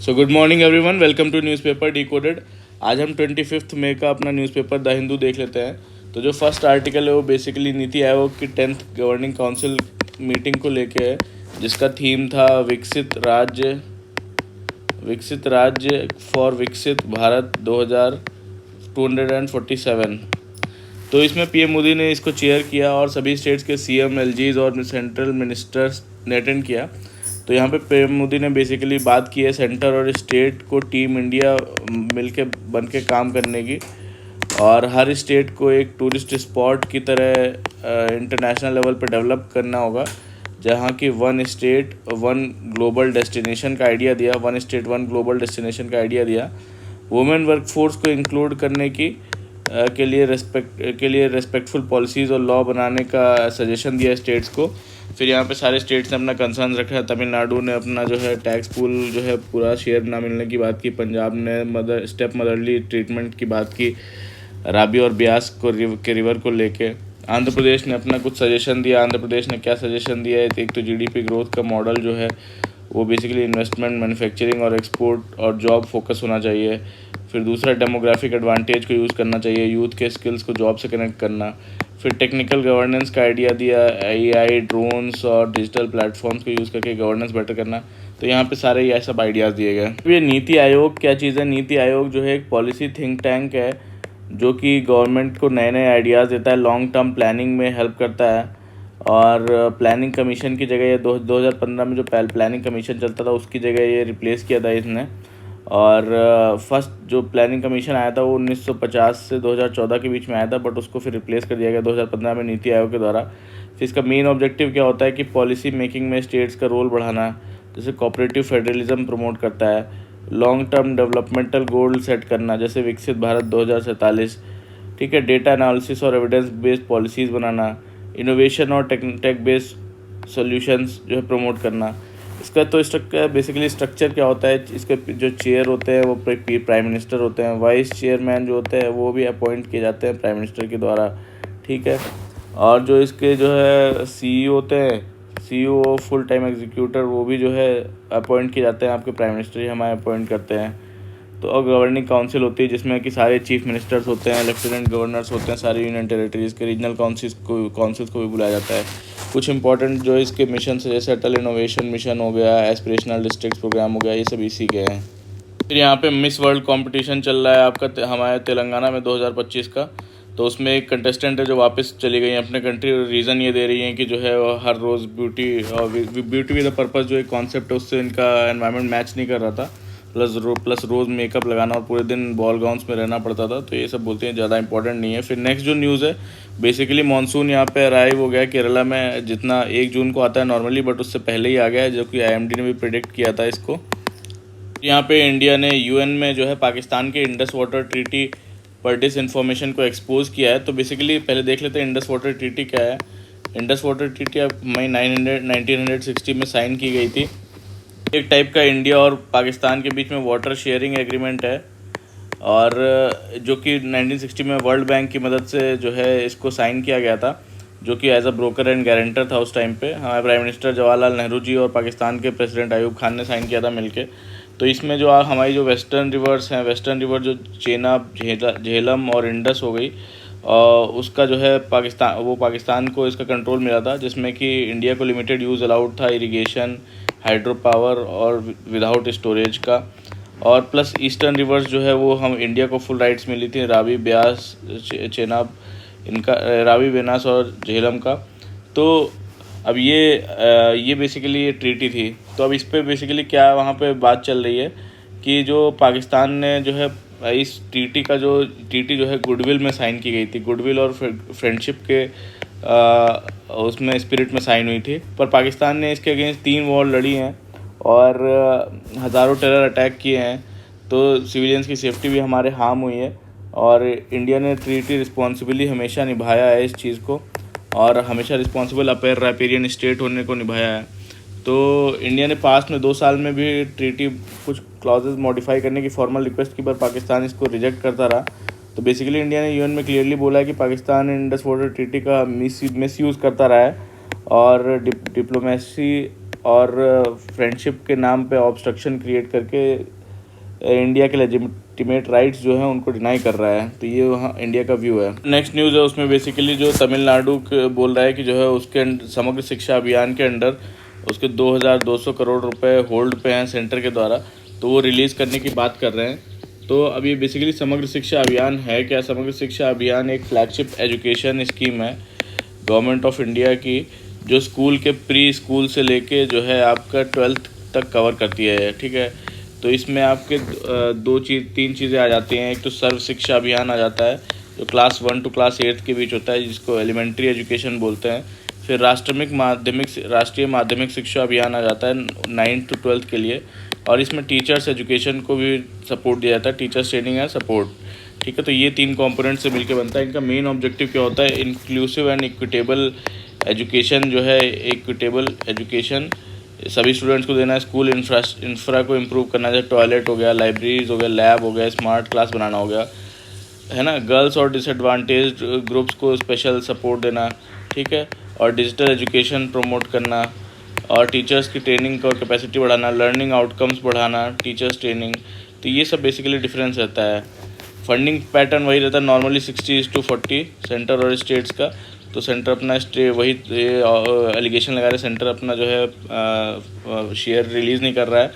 So good morning everyone, welcome to newspaper decoded. आज हम 25 मई का अपना न्यूज़पेपर द हिंदू देख लेते हैं। तो जो फर्स्ट आर्टिकल है वो बेसिकली नीति आयोग की 10th गवर्निंग काउंसिल मीटिंग को लेके है, जिसका थीम था विकसित राज्य फॉर विकसित भारत 2247। तो इसमें पीएम मोदी ने इसको चेयर किया और सभी स्टेट्स के सीएम, एलजीज और सेंट्रल मिनिस्टर्स ने अटेंड किया। तो यहाँ पे पीएम मोदी ने बेसिकली बात की है सेंटर और स्टेट को टीम इंडिया मिलके बन के काम करने की, और हर स्टेट को एक टूरिस्ट स्पॉट की तरह इंटरनेशनल लेवल पे डेवलप करना होगा, जहाँ की one state one global destination का आइडिया दिया। One state one global destination का आइडिया दिया। वुमेन वर्कफोर्स को इंक्लूड करने की के लिए रेस्पेक्टफुल पॉलिसीज़ और लॉ बनाने का सजेशन दिया स्टेट्स को। फिर यहाँ पे सारे स्टेट्स ने अपना कंसर्न रखा। तमिलनाडु ने अपना जो है टैक्स पूल जो है पूरा शेयर ना मिलने की बात की। पंजाब ने स्टेप मदरली ट्रीटमेंट की बात की, राबी और ब्यास के रिवर को लेके। आंध्र प्रदेश ने अपना कुछ सजेशन दिया। आंध्र प्रदेश ने क्या सजेशन दिया है? एक तो जीडीपी ग्रोथ का मॉडल जो है वो बेसिकली इन्वेस्टमेंट, मैन्युफैक्चरिंग और एक्सपोर्ट और जॉब फोकस होना चाहिए। फिर दूसरा, डेमोग्राफिक एडवांटेज को यूज़ करना चाहिए, यूथ के स्किल्स को जॉब से कनेक्ट करना। फिर टेक्निकल गवर्नेंस का आइडिया दिया, एआई, ड्रोन्स और डिजिटल प्लेटफॉर्म्स को यूज़ करके गवर्नेंस बेटर करना। तो यहाँ पे सारे ये सब आइडियाज़ दिए गए। ये नीति आयोग क्या चीज़ है? नीति आयोग जो है एक पॉलिसी थिंक टैंक है जो कि गवर्नमेंट को नए नए आइडियाज़ देता है, लॉन्ग टर्म प्लानिंग में हेल्प करता है। और प्लानिंग कमीशन की जगह ये 2015 में जो प्लानिंग कमीशन चलता था उसकी जगह ये रिप्लेस किया था इसने। और फर्स्ट जो प्लानिंग कमीशन आया था वो 1950 से 2014 के बीच में आया था, बट उसको फिर रिप्लेस कर दिया गया 2015 में नीति आयोग के द्वारा। फिर इसका मेन ऑब्जेक्टिव क्या होता है कि पॉलिसी मेकिंग में स्टेट्स का रोल बढ़ाना, जैसे कोऑपरेटिव फेडरलिज्म प्रमोट करता है, long term developmental goal set करना जैसे विकसित भारत 2047, ठीक है, डेटा एनालिसिस और एविडेंस बेस्ड पॉलिसीज़ बनाना, इनोवेशन और टेक बेस्ड सॉल्यूशंस जो है प्रमोट करना। इसका तो स्ट्रक्चर क्या होता है? इसके जो चेयर होते हैं वो प्राइम मिनिस्टर होते हैं। वाइस चेयरमैन जो होते हैं वो भी अपॉइंट किए जाते हैं प्राइम मिनिस्टर के द्वारा, ठीक है। और जो इसके जो है सीईओ होते हैं, सीईओ फुल टाइम एग्जीक्यूटर, वो भी जो है अपॉइंट किए जाते हैं, आपके प्राइम मिनिस्टर ही हमारे अपॉइंट करते हैं। तो और गवर्निंग काउंसिल होती है जिसमें कि सारे चीफ मिनिस्टर्स होते हैं, लेफ्टिनेंट गवर्नर्स होते हैं, सारे यूनियन टेरिटरीज़ के रीजनल काउंसिल्स को भी बुलाया जाता है। कुछ इंपॉर्टेंट जो इसके मिशन से, जैसे अटल इनोवेशन मिशन हो गया, एस्पिरेशनल डिस्ट्रिक्ट प्रोग्राम हो गया, ये सब इसी के हैं। फिर यहाँ पे मिस वर्ल्ड कंपटीशन चल रहा है आपका हमारे तेलंगाना में 2025 का। तो उसमें एक कंटेस्टेंट है जो वापस चली गई है अपने कंट्री। रीज़न ये दे रही हैं कि जो है हर रोज़ ब्यूटी विद द पर्पस जो एक कॉन्सेप्ट है उससे इनका एनवायरनमेंट मैच नहीं कर रहा था। प्लस रोज़ मेकअप लगाना और पूरे दिन बॉल गाउन्स में रहना पड़ता था। तो ये सब बोलते हैं ज़्यादा इंपॉर्टेंट नहीं है। फिर नेक्स्ट जो न्यूज़ है, बेसिकली मानसून यहाँ पे अराइव हो गया केरला में, जितना 1 जून को आता है नॉर्मली, बट उससे पहले ही आ गया है, जो कि आईएमडी ने भी प्रेडिक्ट किया था इसको। यहाँ पे इंडिया ने यूएन में जो है पाकिस्तान के इंडस वाटर ट्रीटी पर डिस इन्फॉर्मेशन को एक्सपोज किया है। तो बेसिकली पहले देख लेते हैं इंडस वाटर ट्रीटी क्या है। इंडस वाटर ट्रीटी अब मई 1960 में साइन की गई थी। एक टाइप का इंडिया और पाकिस्तान के बीच में वाटर शेयरिंग एग्रीमेंट है, और जो कि 1960 में वर्ल्ड बैंक की मदद से जो है इसको साइन किया गया था, जो कि as a broker and guarantor था उस टाइम पे। हमारे प्राइम मिनिस्टर जवाहरलाल नेहरू जी और पाकिस्तान के प्रेसिडेंट अयूब खान ने साइन किया था मिलके। तो इसमें जो हमारी जो वेस्टर्न रिवर्स हैं, वेस्टर्न रिवर जो चेनाब, झेलम और इंडस हो गई, उसका जो है पाकिस्तान को इसका कंट्रोल मिला था, जिसमें कि इंडिया को लिमिटेड यूज़ अलाउड था इरिगेशन, हाइड्रो पावर और विदाउट स्टोरेज का। और प्लस ईस्टर्न रिवर्स जो है वो हम इंडिया को फुल राइट्स मिली थी, रावी, ब्यास, चेनाब, इनका, रावी, बेनास और झेलम का। तो अब ये बेसिकली ये ट्रीटी थी। तो अब इस पे बेसिकली क्या वहाँ पे बात चल रही है कि जो पाकिस्तान ने जो है इस ट्रीटी जो है गुडविल में साइन की गई थी, गुडविल और फ्रेंडशिप के उसमें स्पिरिट में साइन हुई थी। पर पाकिस्तान ने इसके अगेंस्ट 3 वॉर लड़ी हैं और हज़ारों टेरर अटैक किए हैं। तो सिविलियंस की सेफ्टी भी हमारे हार्म हुई है, और इंडिया ने ट्रीटी रिस्पॉन्सिबली हमेशा निभाया है इस चीज़ को, और हमेशा रिस्पॉन्सिबल अपेयर राइपेरियन स्टेट होने को निभाया है। तो इंडिया ने पास्ट में 2 साल में भी ट्रीटी कुछ क्लॉजेज मॉडिफाई करने की फॉर्मल रिक्वेस्ट की, पर पाकिस्तान इसको रिजेक्ट करता रहा। तो बेसिकली इंडिया ने यूएन में क्लियरली बोला है कि पाकिस्तान इंडस वाटर ट्रीटी का मिस यूज़ करता रहा है, और डिप्लोमेसी और फ्रेंडशिप के नाम पे ऑब्स्ट्रक्शन क्रिएट करके इंडिया के लेजिटिमेट राइट्स जो हैं उनको डिनाई कर रहा है। तो ये वहाँ इंडिया का व्यू है। नेक्स्ट न्यूज़ है उसमें बेसिकली जो तमिलनाडु बोल रहा है कि जो है उसके समग्र शिक्षा अभियान के अंडर उसके 2200 करोड़ रुपए होल्ड पे हैं सेंटर के द्वारा, तो वो रिलीज़ करने की बात कर रहे हैं। तो अब ये बेसिकली समग्र शिक्षा अभियान है क्या? समग्र शिक्षा अभियान एक फ्लैगशिप एजुकेशन स्कीम है गवर्नमेंट ऑफ इंडिया की, जो स्कूल के प्री स्कूल से लेके जो है आपका 12th तक कवर करती है। ठीक है, तो इसमें आपके तीन चीज़ें आ जाती हैं। एक तो सर्व शिक्षा अभियान आ जाता है जो क्लास 1 to क्लास 8 के बीच होता है, जिसको एलिमेंट्री एजुकेशन बोलते हैं। फिर राष्ट्रीय माध्यमिक शिक्षा अभियान आ जाता है 9th to 12th के लिए, और इसमें टीचर्स एजुकेशन को भी सपोर्ट दिया जाता है, टीचर्स ट्रेनिंग है सपोर्ट। ठीक है, तो ये 3 कंपोनेंट से मिलकर बनता है। इनका मेन ऑब्जेक्टिव क्या होता है? इंक्लूसिव एंड इक्विटेबल एजुकेशन जो है, इक्विटेबल एजुकेशन सभी स्टूडेंट्स को देना है। स्कूल इंफ्रा को इम्प्रूव करना, जैसे टॉयलेट हो गया, लाइब्रेरीज हो गया, लैब हो गया, स्मार्ट क्लास बनाना हो गया, है ना। गर्ल्स और डिसएडवांटेज्ड ग्रुप्स को स्पेशल सपोर्ट देना, ठीक है, और डिजिटल एजुकेशन प्रमोट करना, और टीचर्स की ट्रेनिंग और कैपेसिटी बढ़ाना, लर्निंग आउटकम्स बढ़ाना, टीचर्स ट्रेनिंग। तो ये सब बेसिकली डिफरेंस रहता है। फंडिंग पैटर्न वही रहता है नॉर्मली 60:40 सेंटर और स्टेट्स का। तो सेंटर अपना वही एलिगेशन लगा रहे, सेंटर अपना जो है शेयर रिलीज़ नहीं कर रहा है।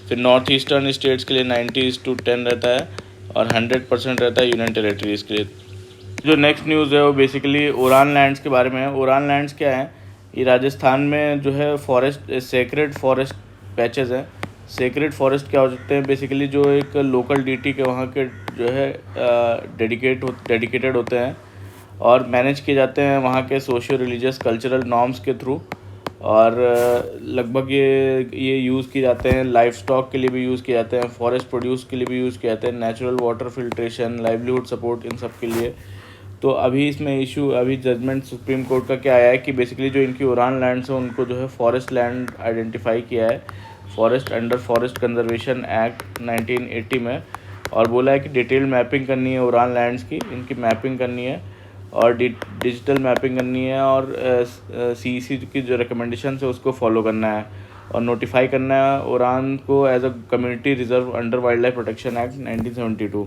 फिर नॉर्थ ईस्टर्न स्टेट्स के लिए 90:10 रहता है, और 100% रहता है यूनियन टेरेटरीज़ के लिए। जो नेक्स्ट न्यूज़ है वो बेसिकली उड़ान लैंड्स के बारे में है। उड़ान लैंड्स क्या है? ये राजस्थान में जो है फॉरेस्ट, सेक्रेड फॉरेस्ट पैचेस हैं। सेक्रेड फॉरेस्ट क्या हो सकते हैं? बेसिकली जो एक लोकल डीटी के वहाँ के जो है डेडिकेटेड होते हैं और मैनेज किए जाते हैं वहाँ के सोशियो रिलीजियस कल्चरल नॉर्म्स के थ्रू, और लगभग ये यूज़ किए जाते हैं, लाइफ स्टॉक के लिए भी यूज़ किए जाते हैं, फॉरेस्ट प्रोड्यूस के लिए भी यूज़ किए जाते हैं, natural water filtration, livelihood support, इन सब के लिए। तो अभी इसमें अभी जजमेंट सुप्रीम कोर्ट का क्या आया है कि बेसिकली जो इनकी उड़ान लैंड्स हैं उनको जो है फॉरेस्ट लैंड आइडेंटिफाई किया है forest under forest conservation act 1980 में, और बोला है कि डिटेल्ड मैपिंग करनी है उड़ान लैंड्स की, इनकी मैपिंग करनी है और डिजिटल मैपिंग करनी है, और सीईसी की जो रिकमेंडेशन है उसको फॉलो करना है, और नोटिफाई करना है उड़ान को as a community reserve under wild life protection act 1972।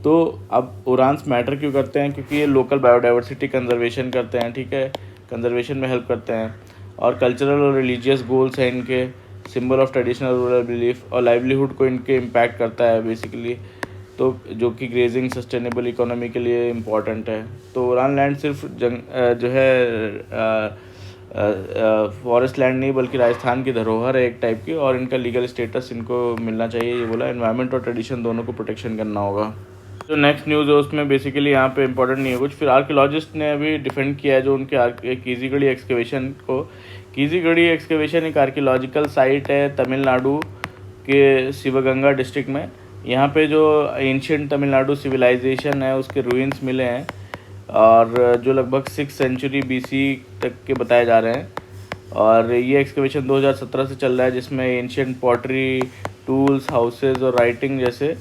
तो अब उड़ान्स मैटर क्यों करते हैं? क्योंकि ये लोकल बायोडाइवर्सिटी कंजर्वेशन करते हैं, ठीक है, कंजर्वेशन में हेल्प करते हैं, और कल्चरल और रिलीजियस गोल्स हैं इनके, symbol of traditional rural belief, और लाइवलीहुड को इनके इम्पैक्ट करता है बेसिकली, तो जो कि ग्रेजिंग सस्टेनेबल इकोनॉमी के लिए इम्पॉर्टेंट है। तो उड़ान लैंड सिर्फ जो है फॉरेस्ट लैंड नहीं बल्कि राजस्थान की धरोहर है एक टाइप की, और इनका लीगल स्टेटस इनको मिलना चाहिए, ये बोला। एनवायरनमेंट और ट्रेडिशन दोनों को प्रोटेक्शन करना होगा। जो नेक्स्ट न्यूज़ है उसमें बेसिकली यहाँ पे इंपॉर्टेंट नहीं है कुछ। फिर आर्कियोलॉजिस्ट ने अभी डिफेंड किया है जो उनके कीजीगढ़ी एक्सकेवेशन को। कीजीगढ़ी एक्सकेवेशन एक आर्कियोलॉजिकल साइट है तमिलनाडु के शिवगंगा डिस्ट्रिक्ट में। यहाँ पे जो एंशिएंट तमिलनाडु सिविलाइजेशन है उसके रूइंस मिले हैं, और जो लगभग 6th सेंचुरी BC तक के बताए जा रहे हैं। और ये एक्सकेवेशन 2017 से चल रहा है, जिसमें एंशिएंट पॉटरी, टूल्स, हाउसेज और राइटिंग जैसे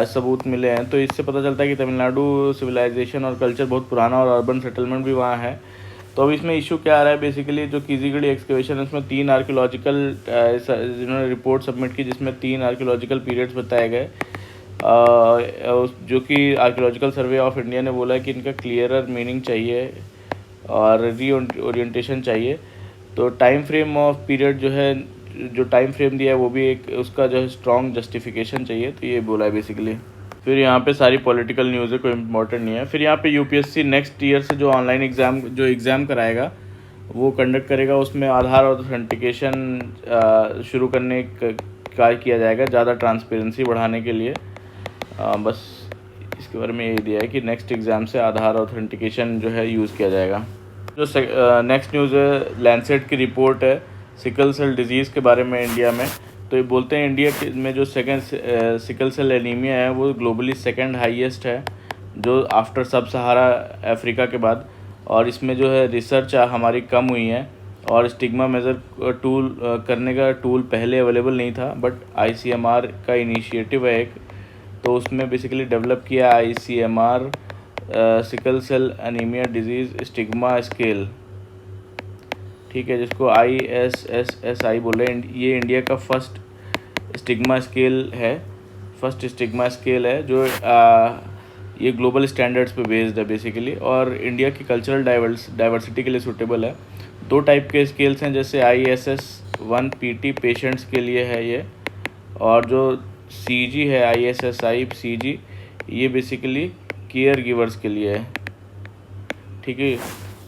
सबूत मिले हैं। तो इससे पता चलता है कि तमिलनाडु सिविलाइजेशन और कल्चर बहुत पुराना, और अर्बन सेटलमेंट भी वहाँ है। तो अब इसमें इशू क्या आ रहा है? बेसिकली जो कीजीगढ़ी एक्सकेवेशन है उसमें 3 आर्कियोलॉजिकल जिन्होंने रिपोर्ट सबमिट की, जिसमें 3 आर्कियोलॉजिकल पीरियड्स बताए गए, जो कि आर्कियोलॉजिकल सर्वे ऑफ इंडिया ने बोला है कि इनका क्लियरर मीनिंग चाहिए और रीओरिएंटेशन चाहिए। तो टाइम फ्रेम ऑफ पीरियड जो है, जो टाइम फ्रेम दिया है वो भी एक उसका जो है स्ट्रॉन्ग जस्टिफिकेशन चाहिए, तो ये बोला है बेसिकली। फिर यहाँ पे सारी पॉलिटिकल न्यूज़ है, कोई इंपॉर्टेंट नहीं है। फिर यहाँ पे UPSC नेक्स्ट ईयर से जो ऑनलाइन एग्ज़ाम कराएगा वो कंडक्ट करेगा, उसमें आधार ऑथेंटिकेशन शुरू करने का किया जाएगा, ज़्यादा ट्रांसपेरेंसी बढ़ाने के लिए। बस इसके बारे में ये दिया है कि नेक्स्ट एग्ज़ाम से आधार ऑथेंटिकेशन जो है यूज़ किया जाएगा। जो नेक्स्ट न्यूज़ है लैंसेट की रिपोर्ट है सिकल सेल डिजीज़ के बारे में इंडिया में। तो ये बोलते हैं इंडिया में जो सिकल सेल एनीमिया है वो ग्लोबली 2nd हाईएस्ट है, जो आफ्टर सब सहारा अफ्रीका के बाद। और इसमें जो है रिसर्च हमारी कम हुई है, और स्टिग्मा मेज़र टूल करने का टूल पहले अवेलेबल नहीं था, बट ICMR का इनिशिएटिव है एक, तो उसमें बेसिकली डेवलप किया ICMR sickle cell anaemia disease stigma scale. ठीक है, जिसको ISSSI बोले। ये इंडिया का फर्स्ट स्टिग्मा स्केल है जो ये ग्लोबल स्टैंडर्ड्स पे बेस्ड है बेसिकली, और इंडिया की कल्चरल डाइवर्सिटी के लिए सूटेबल है। 2 टाइप के स्केल्स हैं, जैसे ISS1 PT पेशेंट्स के लिए है ये, और जो CG है ISSI CG ये बेसिकली केयर गिवर्स के लिए है, ठीक है।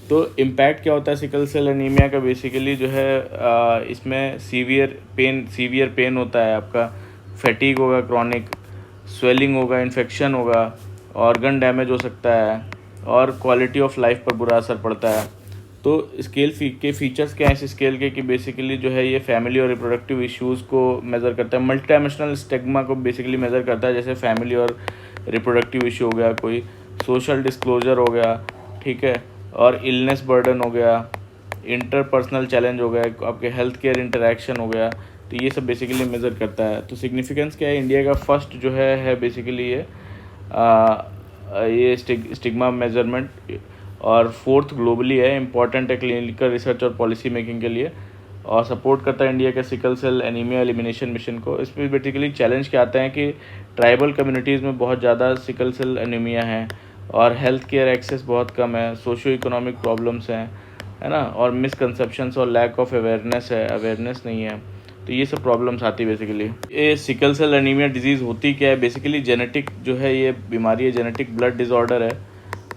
तो इम्पैक्ट क्या होता है सिकल सेल एनीमिया का, बेसिकली जो है इसमें सीवियर पेन होता है आपका, फैटीग होगा, क्रॉनिक स्वेलिंग होगा, इन्फेक्शन होगा, ऑर्गन डैमेज हो सकता है, और क्वालिटी ऑफ लाइफ पर बुरा असर पड़ता है। तो स्केल के फीचर्स क्या हैं इस स्केल के, कि बेसिकली जो है ये फैमिली और रिप्रोडक्टिव इश्यूज़ को मेज़र करता है, मल्टी डायमेंशनल स्टिग्मा को बेसिकली मेज़र करता है, जैसे फैमिली और रिप्रोडक्टिव इशू हो गया, कोई सोशल डिस्क्लोजर हो गया, ठीक है, और इलनेस बर्डन हो गया, इंटरपर्सनल चैलेंज हो गया, आपके हेल्थ केयर इंटरेक्शन हो गया। तो ये सब बेसिकली मेज़र करता है। तो सिग्निफिकेंस क्या है, इंडिया का फर्स्ट जो है बेसिकली ये स्टिग्मा मेजरमेंट, और 4th ग्लोबली है, इम्पॉर्टेंट है क्लिनिकल रिसर्च और पॉलिसी मेकिंग के लिए, और सपोर्ट करता है इंडिया के sickle cell anaemia elimination mission को। इसमें बेसिकली चैलेंज क्या आते हैं कि ट्राइबल कम्युनिटीज़ में बहुत ज़्यादा सिकल सेल एनीमिया है, और हेल्थ केयर एक्सेस बहुत कम है, सोशियो इकोनॉमिक प्रॉब्लम्स हैं, है ना, और मिसकंसेप्शंस और लैक ऑफ अवेयरनेस नहीं है। तो ये सब प्रॉब्लम्स आती है बेसिकली। ये सिकल सेल एनीमिया डिजीज़ होती क्या है, बेसिकली जेनेटिक जो है ये बीमारी है, जेनेटिक ब्लड डिसऑर्डर है,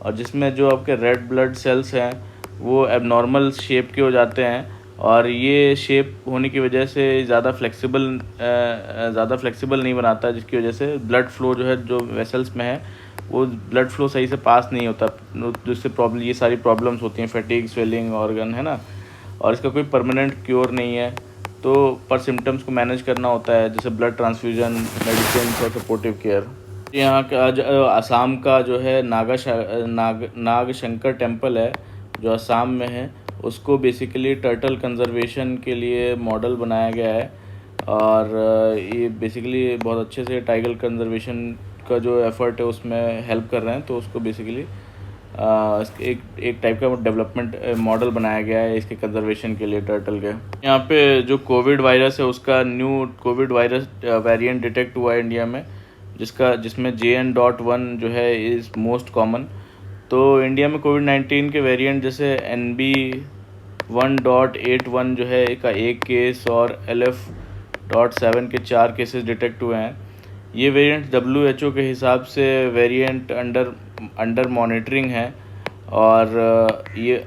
और जिसमें जो आपके रेड ब्लड सेल्स हैं वो एबनॉर्मल शेप के हो जाते हैं, और ये शेप होने की वजह से ज़्यादा फ्लेक्सिबल नहीं बनाता, जिसकी वजह से ब्लड फ्लो जो है जो वेसल्स में है वो ब्लड फ्लो सही से पास नहीं होता, जिससे ये सारी प्रॉब्लम्स होती हैं, फैटीग, स्वेलिंग, ऑर्गन, है ना। और इसका कोई परमानेंट क्योर नहीं है, तो पर सिम्टम्स को मैनेज करना होता है, जैसे ब्लड ट्रांसफ्यूजन, मेडिसिन और सपोर्टिव केयर। यहाँ का असम का जो है नागशंकर टेम्पल है जो असम में है, उसको बेसिकली टर्टल कंजर्वेशन के लिए मॉडल बनाया गया है, और ये बेसिकली बहुत अच्छे से टाइगर कंजर्वेशन का जो एफर्ट है उसमें हेल्प कर रहे हैं। तो उसको बेसिकली एक टाइप का डेवलपमेंट मॉडल बनाया गया है इसके कंजर्वेशन के लिए टर्टल के। यहाँ पे जो कोविड वायरस है उसका new Covid virus variant detect हुआ है इंडिया में, जिसमें JN.1 जो है इज़ मोस्ट कॉमन। तो इंडिया में कोविड-19 के वेरिएंट जैसे NB1.81 जो है का 1 केस, और LF.7 के 4 केसेस डिटेक्ट हुए हैं। ये वेरिएंट WHO के हिसाब से वेरिएंट अंडर मॉनिटरिंग है, और ये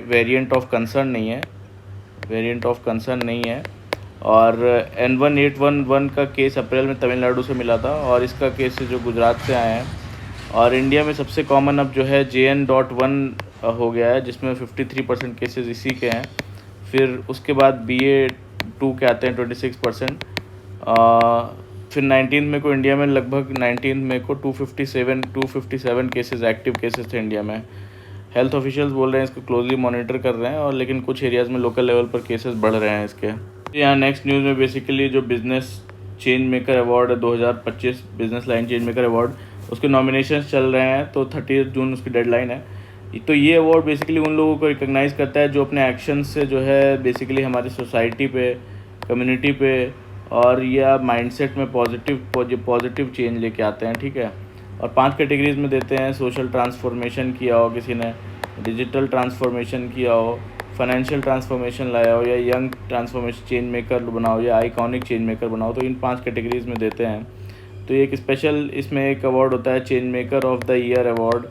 वेरिएंट ऑफ कंसर्न नहीं है। और N1811 का केस अप्रैल में तमिलनाडु से मिला था, और इसका केस जो गुजरात से आए हैं। और इंडिया में सबसे कॉमन अब जो है JN.1 हो गया है, जिसमें 53% केसेस इसी के हैं। फिर उसके बाद BA.2 के आते हैं 26%। फिर 19 मई को इंडिया में लगभग 19 मई को 257 केसेस एक्टिव केसेस थे इंडिया में। हेल्थ ऑफिशियल्स बोल रहे हैं इसको क्लोजली मॉनिटर कर रहे हैं, और लेकिन कुछ एरियाज़ में लोकल लेवल पर केसेस बढ़ रहे हैं इसके। यहाँ नेक्स्ट न्यूज़ में बेसिकली जो बिज़नेस चेंज मेकर अवार्ड है 2025 business line change maker award, उसके नॉमिनेशन चल रहे हैं, तो 30 जून उसकी डेडलाइन है। तो ये अवार्ड बेसिकली उन लोगों को रिकॉग्नाइज़ करता है जो अपने एक्शन से जो है बेसिकली हमारी सोसाइटी पे, कम्युनिटी पे, और या माइंडसेट में पॉजिटिव चेंज लेके आते हैं, ठीक है। और 5 कैटेगरीज में देते हैं, सोशल ट्रांसफॉर्मेशन किया हो किसी ने, डिजिटल ट्रांसफॉर्मेशन किया हो, फाइनेंशियल ट्रांसफॉर्मेशन लाया हो, या यंग ट्रांसफॉर्मेशन चेंज मेकर बनाओ, या आइकॉनिक चेंज मेकर बनाओ, तो इन 5 कैटेगरीज में देते हैं। तो एक स्पेशल इसमें एक अवार्ड होता है change maker of the year award.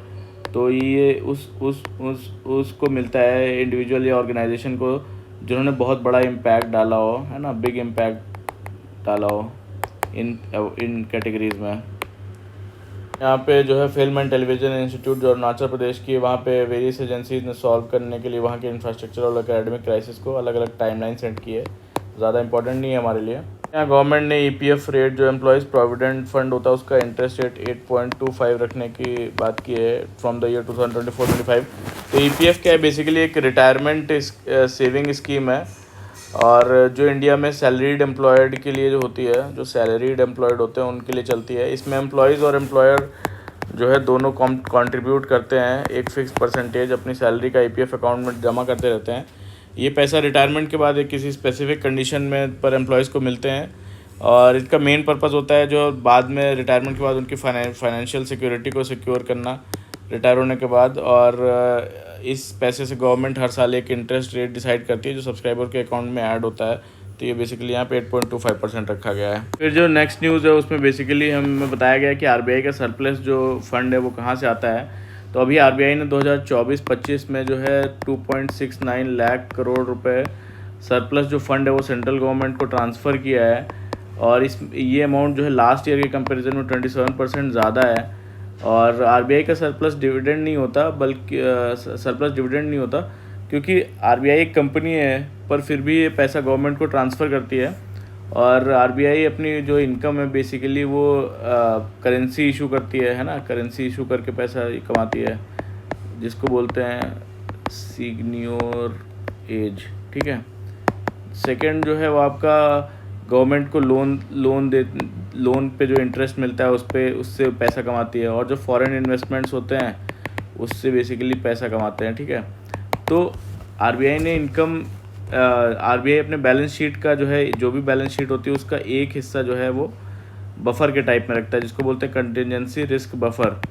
तो ये उसको मिलता है इंडिविजुअल या ऑर्गेनाइजेशन को जिन्होंने बहुत बड़ा इम्पैक्ट डाला हो, है ना, बिग इम्पैक्ट डाला हो इन कैटेगरीज में। यहाँ पे जो है फिल्म एंड टेलीविज़न इंस्टीट्यूट जो अरुणाचल प्रदेश की, वहाँ पे वेरियस एजेंसीज ने सॉल्व करने के लिए वहाँ के इंफ्रास्ट्रक्चर और एकेडमिक क्राइसिस को अलग अलग टाइमलाइन सेट की है, ज़्यादा इंपॉर्टेंट नहीं है हमारे लिए। यहाँ गवर्नमेंट ने EPF रेट जो एम्प्लॉयज़ प्रोविडेंट फंड होता है उसका इंटरेस्ट रेट 8.25 रखने की बात की है फ्रॉम द ईयर 2024-25। तो EPF क्या है, बेसिकली एक रिटायरमेंट सेविंग स्कीम है, और जो इंडिया में सैलरीड एम्प्लॉयड के लिए जो होती है, जो सैलरीड एम्प्लॉयड होते हैं उनके लिए चलती है। इसमें एम्प्लॉयज़ और एम्प्लॉयर जो है दोनों कंट्रीब्यूट करते हैं एक फ़िक्स परसेंटेज अपनी सैलरी का EPF अकाउंट में जमा करते रहते हैं। ये पैसा रिटायरमेंट के बाद एक किसी स्पेसिफिक कंडीशन में पर एम्प्लॉयज़ को मिलते हैं, और इसका मेन पर्पस होता है जो बाद में रिटायरमेंट के बाद उनकी फाइनेंशियल सिक्योरिटी को सिक्योर करना रिटायर होने के बाद। और इस पैसे से गवर्नमेंट हर साल एक इंटरेस्ट रेट डिसाइड करती है जो सब्सक्राइबर के अकाउंट में ऐड होता है। तो ये बेसिकली यहाँ पे 8.25% रखा गया है। फिर जो नेक्स्ट न्यूज़ है उसमें बेसिकली हमें बताया गया कि आरबीआई का सरप्लस जो फंड है वो कहाँ से आता है। तो अभी आरबीआई ने 2024-25 में जो है 2.69 लाख करोड़ रुपए सरप्लस जो फंड है वो सेंट्रल गवर्नमेंट को ट्रांसफ़र किया है, और ये अमाउंट जो है लास्ट ईयर के कंपैरिजन में 27% ज़्यादा है। और आरबीआई का सरप्लस डिविडेंड नहीं होता, बल्कि सरप्लस डिविडेंड नहीं होता क्योंकि आरबीआई एक कंपनी है, पर फिर भी ये पैसा गवर्नमेंट को ट्रांसफ़र करती है। और आरबीआई अपनी जो इनकम है बेसिकली वो करेंसी इशू करती है ना, करेंसी इशू करके पैसा कमाती है, जिसको बोलते हैं सीनियर एज, ठीक है। सेकंड जो है वो आपका गवर्नमेंट को लोन पे जो इंटरेस्ट मिलता है उससे पैसा कमाती है, और जो फॉरेन इन्वेस्टमेंट्स होते हैं उससे बेसिकली पैसा कमाते हैं, ठीक है। तो आरबीआई अपने बैलेंस शीट का जो भी बैलेंस शीट होती है उसका एक हिस्सा जो है वो बफर के टाइप में रखता है, जिसको बोलते हैं कंटिजेंसी रिस्क बफर,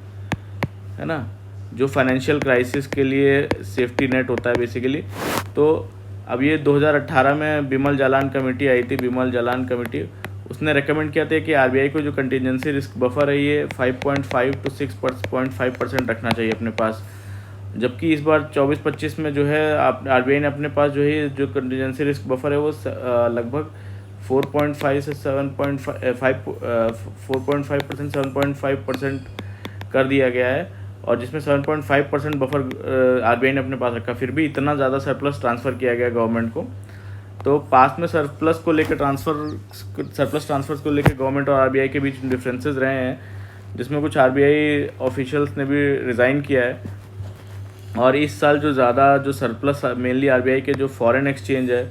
है ना, जो फाइनेंशियल क्राइसिस के लिए सेफ्टी नेट होता है बेसिकली। तो अब ये 2018 में बिमल जालान कमेटी आई थी, बिमल जालान कमेटी, उसने रेकमेंड किया था कि आरबीआई को जो कंटिजेंसी रिस्क बफर है ये 5.5 to 6.5% रखना चाहिए अपने पास। जबकि इस बार 24-25 में जो है आरबीआई ने अपने पास जो है जो कंटिजेंसी रिस्क बफर है वो लगभग 4.5 से 7.5% कर दिया गया है, और जिसमें 7.5% बफर आरबीआई ने अपने पास रखा। फिर भी इतना ज़्यादा सरप्लस ट्रांसफ़र किया गया गवर्नमेंट को। तो पास्ट में सरप्लस ट्रांसफर्स को लेकर गवर्नमेंट और आरबीआई के बीच डिफरेंसेस रहे हैं, जिसमें कुछ आरबीआई ऑफिशियल्स ने भी रिज़ाइन किया है। और इस साल जो ज़्यादा जो सरप्लस मेनली आरबीआई के जो फॉरेन एक्सचेंज है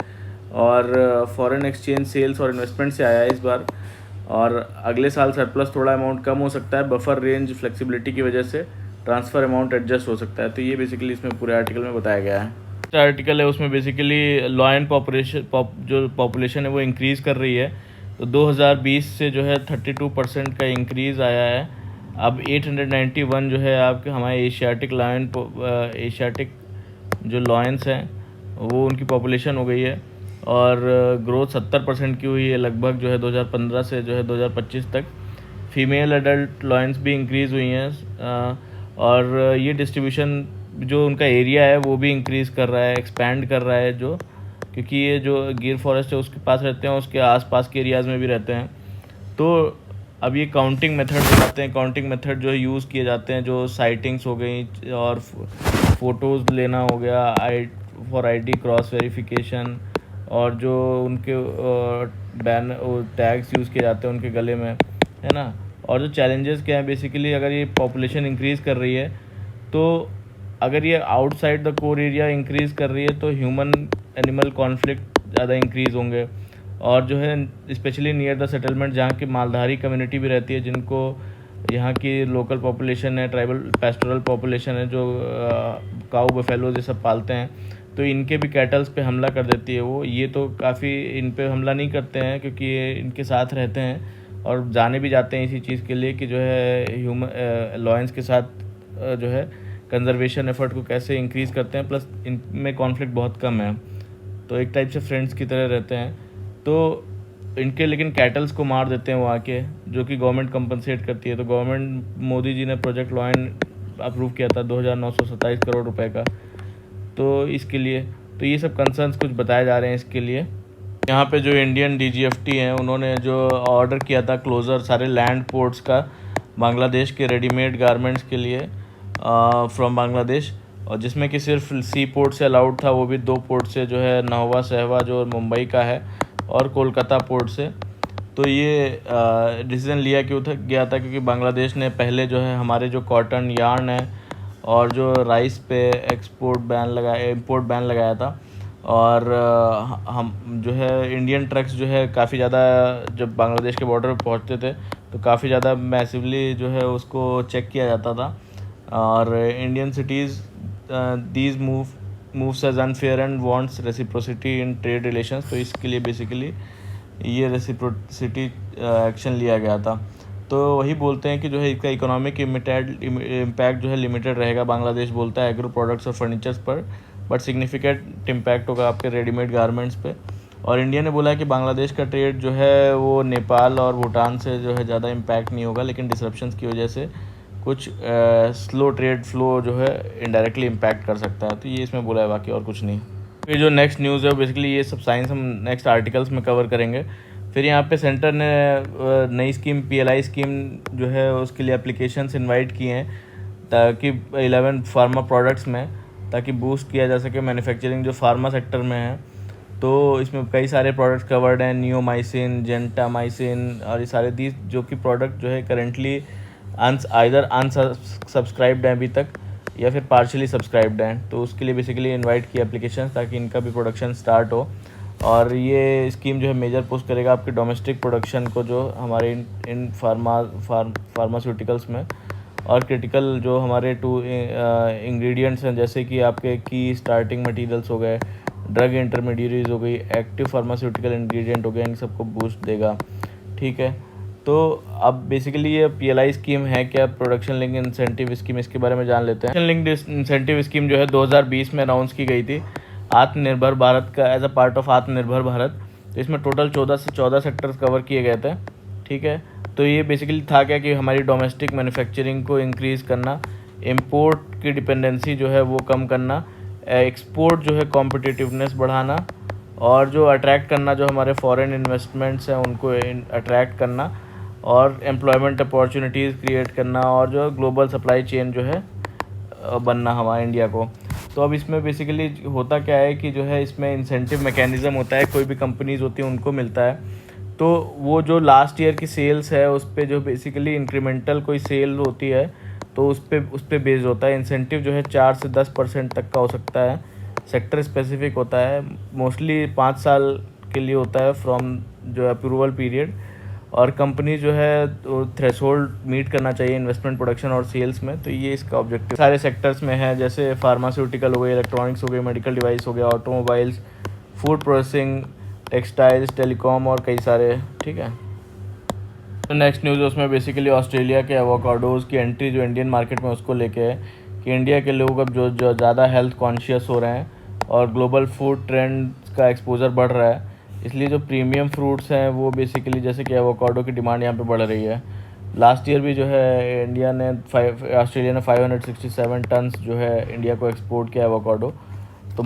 और फॉरेन एक्सचेंज सेल्स और इन्वेस्टमेंट से आया है इस बार, और अगले साल सरप्लस थोड़ा अमाउंट कम हो सकता है, बफर रेंज फ्लेक्सिबिलिटी की वजह से ट्रांसफ़र अमाउंट एडजस्ट हो सकता है। तो ये बेसिकली इसमें पूरे आर्टिकल में बताया गया है। आर्टिकल है उसमें बेसिकली लॉ एंड जो पॉपुलेशन है वो इंक्रीज़ कर रही है। तो 2020 से जो है 32% का इंक्रीज़ आया है। अब 891 जो है आपके हमारे एशियाटिक जो लॉयंस हैं वो उनकी पॉपुलेशन हो गई है, और ग्रोथ 70% की हुई है लगभग जो है 2015 से जो है 2025 तक। फीमेल एडल्ट लॉयंस भी इंक्रीज़ हुई हैं, और ये डिस्ट्रीब्यूशन जो उनका एरिया है वो भी इंक्रीज़ कर रहा है, एक्सपैंड कर रहा है, जो क्योंकि ये जो गिर फॉरेस्ट है उसके पास रहते हैं, उसके आसपास के एरियाज़ में भी रहते हैं। तो अब ये काउंटिंग मेथड बताते हैं, काउंटिंग मेथड जो यूज़ किए जाते हैं, जो साइटिंग्स हो गई और फ़ोटोज़ लेना हो गया फॉर आईडी क्रॉस वेरिफिकेशन, और जो उनके टैग्स यूज़ किए जाते हैं उनके गले में, है ना। और जो चैलेंजेस क्या हैं बेसिकली, अगर ये पॉपुलेशन इंक्रीज़ कर रही है तो अगर ये outside the core area increase कर रही है तो ह्यूमन एनिमल कॉन्फ्लिक्ट ज़्यादा इंक्रीज़ होंगे, और जो है स्पेशली नियर द सेटलमेंट जहाँ की मालधारी कम्युनिटी भी रहती है, जिनको यहाँ की लोकल पॉपुलेशन है, ट्राइबल पेस्टोरल पॉपुलेशन है, जो काऊ बफेलोज ये सब पालते हैं, तो इनके भी कैटल्स पे हमला कर देती है वो। ये तो काफ़ी इन पे हमला नहीं करते हैं क्योंकि ये इनके साथ रहते हैं और जाने भी जाते हैं इसी चीज़ के लिए कि जो है ह्यूमन लॉयंस के साथ जो है कंजर्वेशन एफर्ट को कैसे इंक्रीज़ करते हैं, प्लस इनमें कॉन्फ्लिक्ट बहुत कम है, तो एक टाइप से फ्रेंड्स की तरह रहते हैं। तो इनके लेकिन कैटल्स को मार देते हैं वो आके, जो कि गवर्नमेंट कंपनसेट करती है। तो गवर्नमेंट मोदी जी ने प्रोजेक्ट लॉयन अप्रूव किया था 2,927 करोड़ रुपए का, तो इसके लिए तो ये सब कंसर्न्स कुछ बताए जा रहे हैं इसके लिए। यहाँ पे जो इंडियन डीजीएफटी हैं उन्होंने जो ऑर्डर किया था क्लोज़र सारे लैंड पोर्ट्स का बांग्लादेश के रेडीमेड गारमेंट्स के लिए फ्रॉम बांग्लादेश, और जिसमें कि सिर्फ सी पोर्ट से अलाउड था, वो भी 2 पोर्ट से, जो है नहवा सहवा जो मुंबई का है और कोलकाता पोर्ट से। तो ये डिसीज़न लिया गया था क्योंकि बांग्लादेश ने पहले जो है हमारे जो कॉटन यार्न है और जो राइस पे इंपोर्ट बैन लगाया था, और हम जो है इंडियन ट्रक्स जो है काफ़ी ज़्यादा जब बांग्लादेश के बॉर्डर पर पहुँचते थे तो काफ़ी ज़्यादा मैसिवली जो है उसको चेक किया जाता था, और Indian cities these move moves as unfair and wants reciprocity in trade relations. तो इसके लिए बेसिकली ये रेसिप्रोसिटी एक्शन लिया गया था। तो वही बोलते हैं कि जो है इसका इकोनॉमिक इम्पैक्ट जो है लिमिटेड रहेगा। बांग्लादेश बोलता है एग्रो प्रोडक्ट्स और फर्नीचर्स पर, बट सिग्निफिकेंट इम्पैक्ट होगा आपके रेडीमेड गारमेंट्स पे। और इंडिया ने बोला है कि बांग्लादेश का ट्रेड जो है वो नेपाल और भूटान से जो है ज़्यादा इम्पैक्ट नहीं होगा, लेकिन डिसरप्शंस की वजह से कुछ स्लो ट्रेड फ्लो जो है इनडायरेक्टली इम्पैक्ट कर सकता है। तो ये इसमें बोला है, बाकी और कुछ नहीं। फिर जो नेक्स्ट न्यूज़ है बेसिकली ये सब साइंस हम नेक्स्ट आर्टिकल्स में कवर करेंगे। फिर यहाँ पे सेंटर ने नई स्कीम PLI स्कीम जो है उसके लिए एप्लीकेशंस इनवाइट किए हैं ताकि 11 फार्मा प्रोडक्ट्स में, ताकि बूस्ट किया जा सके मैन्युफैक्चरिंग जो फार्मा सेक्टर में है। तो इसमें कई सारे प्रोडक्ट्स कवर्ड हैं, नियोमाइसिन, जेंटामाइसिन और ये सारे दी जो कि प्रोडक्ट जो है करेंटली आइदर अनसब्सक्राइब्ड हैं अभी तक या फिर पार्शियली सब्सक्राइब्ड हैं। तो उसके लिए बेसिकली इनवाइट किया एप्लीकेशन ताकि इनका भी प्रोडक्शन स्टार्ट हो। और ये स्कीम जो है मेजर पुश करेगा आपके डोमेस्टिक प्रोडक्शन को, जो हमारे इन फार्मास्यूटिकल्स में, और क्रिटिकल जो हमारे इंग्रेडिएंट्स हैं जैसे कि आपके की स्टार्टिंग मटेरियल्स हो गए, ड्रग इंटरमीडिएरीज हो गई, एक्टिव फार्मास्यूटिकल इंग्रेडिएंट हो गए, इन सबको बूस्ट देगा। ठीक है, तो अब बेसिकली ये PLI स्कीम है क्या, प्रोडक्शन लिंक इंसेंटिव स्कीम, इसके बारे में जान लेते हैं। प्रोडक्शन लिंक इंसेंटिव स्कीम जो है 2020 में अनाउंस की गई थी आत्मनिर्भर भारत का, एज अ पार्ट ऑफ आत्मनिर्भर भारत। तो इसमें टोटल 14 सेक्टर्स कवर किए गए थे। ठीक है, तो ये बेसिकली था क्या कि हमारी डोमेस्टिक मैन्युफैक्चरिंग को इंक्रीज़ करना, इम्पोर्ट की डिपेंडेंसी जो है वो कम करना, एक्सपोर्ट जो है कॉम्पिटिटिवनेस बढ़ाना, और जो अट्रैक्ट करना जो हमारे फॉरेन इन्वेस्टमेंट्स हैं उनको अट्रैक्ट करना, और एम्प्लॉयमेंट अपॉर्चुनिटीज़ क्रिएट करना, और जो ग्लोबल सप्लाई चेन जो है बनना हमारे इंडिया को। तो अब इसमें बेसिकली होता क्या है कि जो है इसमें इंसेंटिव मैकेनिज़्म होता है, कोई भी कंपनीज़ होती हैं उनको मिलता है। तो वो जो लास्ट ईयर की सेल्स है उस पर जो बेसिकली इंक्रीमेंटल कोई सेल होती है तो उस पर बेस्ड होता है। इंसेंटिव जो है 4 से 10% तक का हो सकता है, सेक्टर स्पेसिफिक होता है, मोस्टली 5 साल के लिए होता है फ्रॉम जो अप्रूवल पीरियड। और कंपनी जो है तो थ्रेशोल्ड मीट करना चाहिए इन्वेस्टमेंट, प्रोडक्शन और सेल्स में। तो ये इसका ऑब्जेक्टिव सारे सेक्टर्स में है, जैसे फार्मास्यूटिकल हो गए, इलेक्ट्रॉनिक्स हो गए, मेडिकल डिवाइस हो गया, automobiles, food processing, textiles, telecom और कई सारे। ठीक है, तो नेक्स्ट न्यूज़ उसमें बेसिकली ऑस्ट्रेलिया के एवोकाडोज़ की एंट्री जो इंडियन मार्केट में उसको लेके है कि इंडिया के लोग अब जो ज़्यादा हेल्थ कॉन्शियस हो रहे हैं और ग्लोबल फूड ट्रेंड का एक्सपोजर बढ़ रहा है, इसलिए जो प्रीमियम फ्रूट्स हैं वो बेसिकली जैसे कि एवोकाडो की डिमांड यहाँ पे बढ़ रही है। लास्ट ईयर भी जो है ऑस्ट्रेलिया ने 567 टन्स जो है इंडिया को एक्सपोर्ट किया एवोकाडो। तो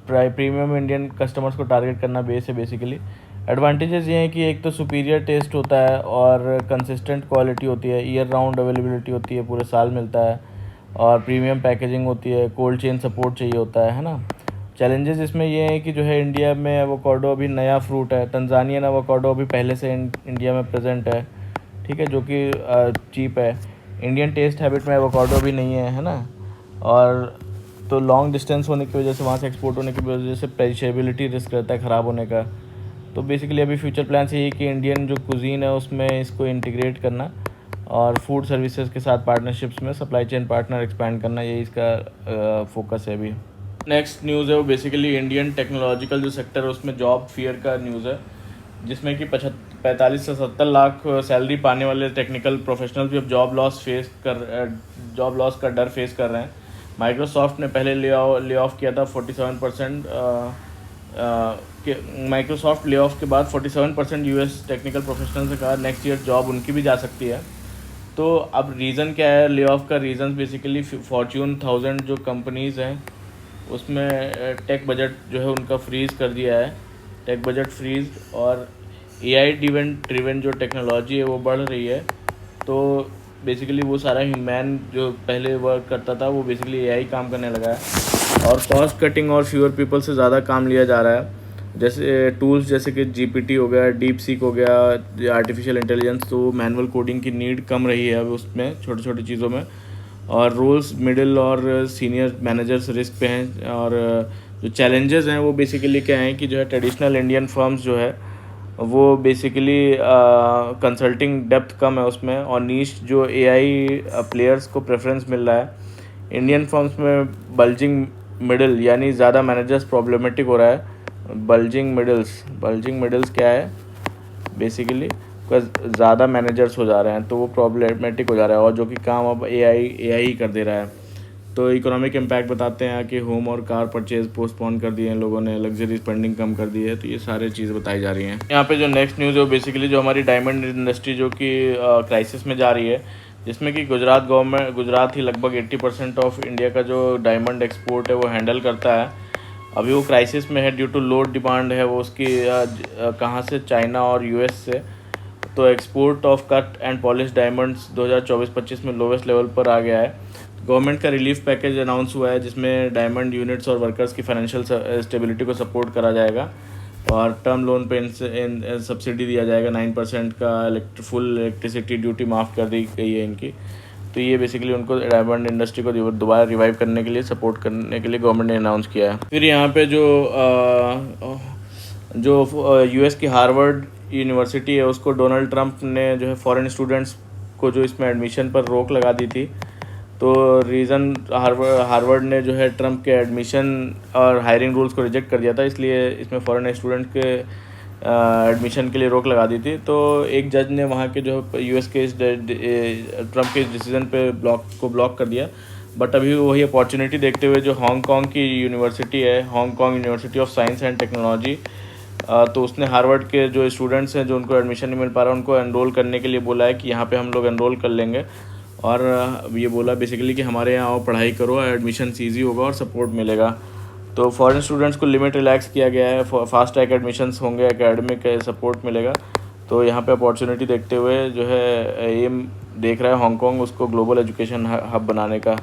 प्रीमियम इंडियन कस्टमर्स को टारगेट करना बेस है बेसिकली। एडवांटेजेस ये हैं कि एक तो सुपीरियर टेस्ट होता है और कंसिस्टेंट क्वालिटी होती है, ईयर राउंड अवेलेबिलिटी होती है, पूरे साल मिलता है, और प्रीमियम पैकेजिंग होती है, कोल्ड चेन सपोर्ट चाहिए होता है ना। चैलेंजेस इसमें ये हैं कि जो है इंडिया में एवोकाडो अभी नया फ्रूट है, तंजानियन एवोकाडो अभी पहले से इंडिया में प्रेजेंट है। ठीक है, जो कि चीप है। इंडियन टेस्ट हैबिट में एवोकाडो भी नहीं है ना। और तो लॉन्ग डिस्टेंस होने की वजह से, वहाँ से एक्सपोर्ट होने की वजह से पेरिशेबिलिटी रिस्क रहता है ख़राब होने का। तो बेसिकली अभी फ्यूचर प्लान से ये कि इंडियन जो कुजीन है उसमें इसको इंटीग्रेट करना और फूड सर्विसेज के साथ पार्टनरशिप्स में सप्लाई चेन पार्टनर एक्सपैंड करना, ये इसका फोकस है अभी। नेक्स्ट न्यूज़ है वो बेसिकली इंडियन टेक्नोलॉजिकल जो सेक्टर है उसमें जॉब फेयर का न्यूज़ है, जिसमें कि 45 से 70 लाख सैलरी पाने वाले टेक्निकल प्रोफेशनल भी अब जॉब लॉस का डर फेस कर रहे हैं। माइक्रोसॉफ्ट ने पहले ले ऑफ किया था 47%। माइक्रोसॉफ्ट ले ऑफ के बाद 47% यूएस टेक्निकल प्रोफेशनल से कहा नेक्स्ट ईयर जॉब उनकी भी जा सकती है। तो अब रीज़न क्या है ले ऑफ का? रीज़न बेसिकली Fortune 1000 जो कंपनीज़ हैं उसमें टेक बजट जो है उनका फ्रीज़ कर दिया है, टेक बजट फ्रीज। और AI ड्रिवन जो टेक्नोलॉजी है वो बढ़ रही है, तो बेसिकली वो सारा ह्यूमन जो पहले वर्क करता था वो बेसिकली AI काम करने लगा है, और कॉस्ट कटिंग और फ्यूअर पीपल से ज़्यादा काम लिया जा रहा है। जैसे टूल्स जैसे कि GPT हो गया, DeepSeek हो गया, आर्टिफिशियल इंटेलिजेंस, तो मैनुअल कोडिंग की नीड कम रही है अब उसमें छोटी छोटी चीज़ों में। और रोल्स मिडिल और सीनियर मैनेजर्स रिस्क पे हैं। और जो चैलेंजेस हैं वो बेसिकली क्या हैं कि जो है ट्रेडिशनल इंडियन फर्म्स जो है वो बेसिकली कंसल्टिंग डेप्थ कम है उसमें, और नीश जो AI प्लेयर्स को प्रेफरेंस मिल रहा है। इंडियन फर्म्स में बल्जिंग मिडिल यानी ज़्यादा मैनेजर्स प्रॉब्लमेटिक हो रहा है। बल्जिंग मिडल्स क्या है बेसिकली, ज़्यादा मैनेजर्स हो जा रहे हैं तो वो प्रॉब्लमेटिक हो जा रहा है, और जो कि काम अब एआई ही कर दे रहा है। तो इकोनॉमिक इम्पैक्ट बताते हैं कि होम और कार परचेज पोस्टपोन कर दिए हैं लोगों ने, लग्जरी स्पेंडिंग कम कर दी है। तो ये सारे चीज़ बताई जा रही हैं। यहाँ पे जो नेक्स्ट न्यूज़ है वो बेसिकली जो हमारी डायमंड इंडस्ट्री जो कि क्राइसिस में जा रही है, जिसमें कि गुजरात ही लगभग 80% ऑफ इंडिया का जो डायमंड एक्सपोर्ट है वो हैंडल करता है। अभी वो क्राइसिस में है ड्यू टू लो डिमांड है वो उसकी कहाँ से, चाइना और यूएस से। तो export of cut and polish diamonds 2024-25 में लोवेस्ट लेवल पर आ गया है। गवर्नमेंट का रिलीफ पैकेज अनाउंस हुआ है जिसमें डायमंड यूनिट्स और वर्कर्स की फाइनेंशियल स्टेबिलिटी को सपोर्ट करा जाएगा, और टर्म लोन पे सब्सिडी दिया जाएगा। 9% का फुल इलेक्ट्रिसिटी ड्यूटी माफ़ कर दी गई है इनकी। तो ये बेसिकली उनको डायमंड इंडस्ट्री को दोबारा रिवाइव करने के लिए, सपोर्ट करने के लिए गवर्नमेंट ने अनाउंस किया है। फिर यहाँ पे जो यूएस की हार्वर्ड यूनिवर्सिटी है उसको डोनाल्ड ट्रंप ने जो है फॉरेन स्टूडेंट्स को जो इसमें एडमिशन पर रोक लगा दी थी। तो रीज़न हार्वर्ड ने जो है ट्रंप के एडमिशन और हायरिंग रूल्स को रिजेक्ट कर दिया था, इसलिए इसमें फॉरेन स्टूडेंट के एडमिशन के लिए रोक लगा दी थी। तो एक जज ने वहाँ के जो यूएस के ट्रंप के डिसीजन पे ब्लॉक कर दिया। बट अभी वही अपॉर्चुनिटी देखते हुए जो हांगकांग की यूनिवर्सिटी है, Hong Kong university of science and technology, तो उसने हार्वर्ड के जो स्टूडेंट्स हैं जो उनको एडमिशन नहीं मिल पा रहा उनको एनरोल करने के लिए बोला है कि यहाँ पे हम लोग एनरोल कर लेंगे। और ये बोला बेसिकली कि हमारे यहाँ आओ, पढ़ाई करो, एडमिशन ईजी होगा और सपोर्ट मिलेगा। तो फॉरेन स्टूडेंट्स को लिमिट रिलैक्स किया गया है, फास्ट ट्रैक एडमिशन्स होंगे, एकेडमिक सपोर्ट मिलेगा। तो यहाँ पे अपॉर्चुनिटी देखते हुए जो है एम देख रहा है हांगकांग उसको ग्लोबल एजुकेशन हब बनाने का।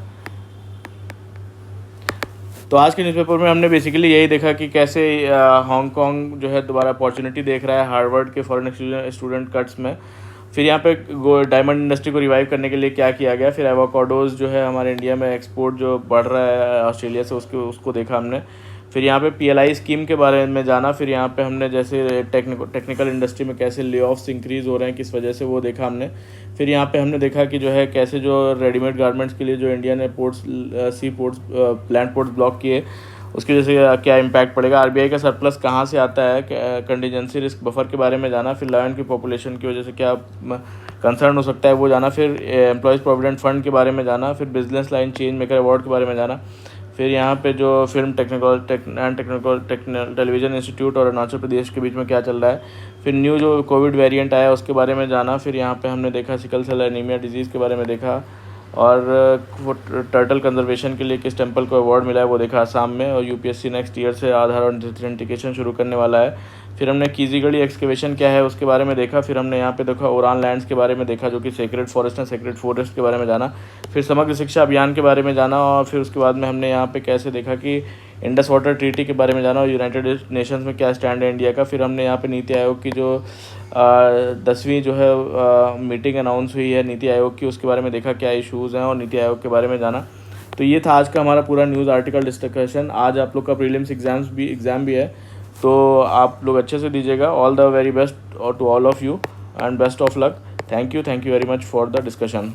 तो आज के न्यूज़पेपर में हमने बेसिकली यही देखा कि कैसे हांगकांग जो है दोबारा अपॉर्चुनिटी देख रहा है हार्वर्ड के फॉरेन स्टूडेंट कट्स में। फिर यहाँ पे डायमंड इंडस्ट्री को रिवाइव करने के लिए क्या किया गया। फिर एवोकाडोज़ जो है हमारे इंडिया में एक्सपोर्ट जो बढ़ रहा है ऑस्ट्रेलिया से, उसको देखा हमने। फिर यहाँ पे पीएलआई स्कीम के बारे में जाना। फिर यहाँ पे हमने जैसे टेक्निकल इंडस्ट्री में कैसे ले ऑफ्स इंक्रीज़ हो रहे हैं किस वजह से, वो देखा हमने। फिर यहाँ पे हमने देखा कि जो है कैसे जो रेडीमेड गारमेंट्स के लिए जो इंडिया ने लैंड पोर्ट्स ब्लॉक किए उसकी वजह से क्या इम्पैक्ट पड़ेगा। आरबीआई का सरप्लस कहाँ से आता है, कंटीजेंसी रिस्क बफर के बारे में जाना। फिर लायन की पॉपुलेशन की वजह से क्या कंसर्न हो सकता है वो जाना। फिर एम्प्लॉयज़ प्रोविडेंट फंड के बारे में जाना। फिर business line change maker award के बारे में जाना। फिर यहाँ पे जो फिल्म टेक्निकल टेलीविज़न इंस्टीट्यूट और अरुणाचल प्रदेश के बीच में क्या चल रहा है। फिर न्यू जो कोविड वेरिएंट आया उसके बारे में जाना। फिर यहाँ पे हमने देखा सिकल सेल एनीमिया डिजीज़ के बारे में देखा, और टर्टल कंजर्वेशन के लिए किस टेम्पल को अवार्ड मिला है वो देखा आसाम में। और यूपीएससी नेक्स्ट ईयर से आधार ऑथेंटिकेशन शुरू करने वाला है। फिर हमने कीजीगढ़ी एक्सकेवेशन क्या है उसके बारे में देखा। फिर हमने यहाँ पे देखा ओरान लैंड्स के बारे में देखा जो कि सेक्रेड फॉरेस्ट है, सेक्रेड फॉरेस्ट के बारे में जाना। फिर समग्र शिक्षा अभियान के बारे में जाना। और फिर उसके बाद में हमने यहाँ पे कैसे देखा कि इंडस वाटर ट्रीटी के बारे में जाना और यूनाइटेड नेशंस में क्या स्टैंड है इंडिया का। फिर हमने यहाँ पे नीति आयोग की जो 10वीं जो है मीटिंग अनाउंस हुई है नीति आयोग की, उसके बारे में देखा क्या इश्यूज़ हैं और नीति आयोग के बारे में जाना। तो ये था आज का हमारा पूरा न्यूज़ आर्टिकल डिस्कशन। आज आप लोग का प्रीलिम्स एग्ज़ाम भी है, तो आप लोग अच्छे से दीजिएगा। All the very best to all of you and best of luck. Thank you very much for the discussion.